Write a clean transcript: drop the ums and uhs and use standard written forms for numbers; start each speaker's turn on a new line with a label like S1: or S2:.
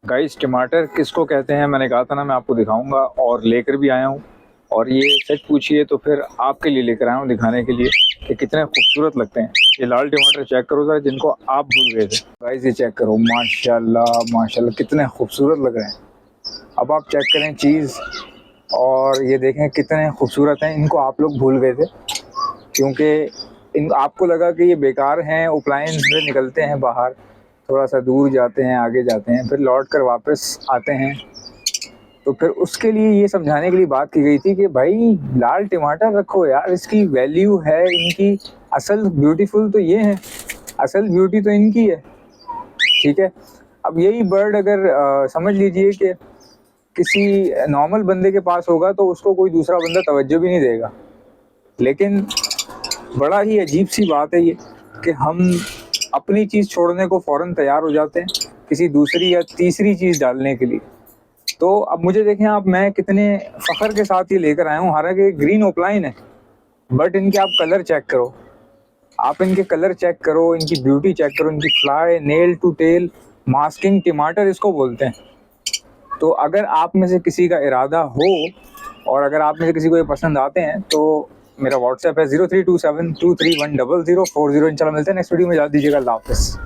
S1: Guys टमाटर किसको कहते हैं मैंने कहा था ना, मैं आपको दिखाऊंगा और लेकर भी आया हूँ। और ये सच पूछिए तो फिर आपके लिए लेकर आया हूँ दिखाने के लिए कि कितने खूबसूरत लगते हैं। ये लाल टमाटर चेक करो जरा, जिनको आप भूल गए थे। गाइस ये चेक करो, माशाल्लाह माशाल्लाह कितने खूबसूरत लग रहे हैं। अब आप चेक करें चीज़, और ये देखें कितने खूबसूरत हैं। इनको आप लोग भूल गए थे क्योंकि इन आपको लगा कि ये बेकार हैं। अप्लायंस से निकलते हैं बाहर, थोड़ा सा दूर जाते हैं, आगे जाते हैं, फिर लौट कर वापस आते हैं। तो फिर उसके लिए ये समझाने के लिए बात की गई थी कि भाई लाल टमाटर रखो यार, इसकी वैल्यू है। इनकी असल ब्यूटीफुल तो ये है, असल ब्यूटी तो इनकी है। ठीक है। अब यही बर्ड अगर समझ लीजिए कि किसी नॉर्मल बंदे के पास होगा तो उसको कोई दूसरा बंदा तवज्जो भी नहीं देगा। लेकिन बड़ा ही अजीब सी बात है ये कि हम अपनी चीज़ छोड़ने को फ़ौरन तैयार हो जाते हैं किसी दूसरी या तीसरी चीज़ डालने के लिए। तो अब मुझे देखें आप, मैं कितने फ़ख्र के साथ ये लेकर आया हूँ। हालांकि ग्रीन ओपलाइन है, बट इनके आप कलर चेक करो, आप इनके कलर चेक करो, इनकी ब्यूटी चेक करो, इनकी fly, nail to tail, masking टमाटर इसको बोलते हैं। तो अगर आप में से किसी का इरादा हो और अगर आप में से किसी को ये पसंद आते हैं तो मेरा व्हाट्सएप है 0327231040। इंशाल्लाह मिलते हैं नेक्स्ट वीडियो में। याद दीजिएगा। अल्लाह हाफ़िज़।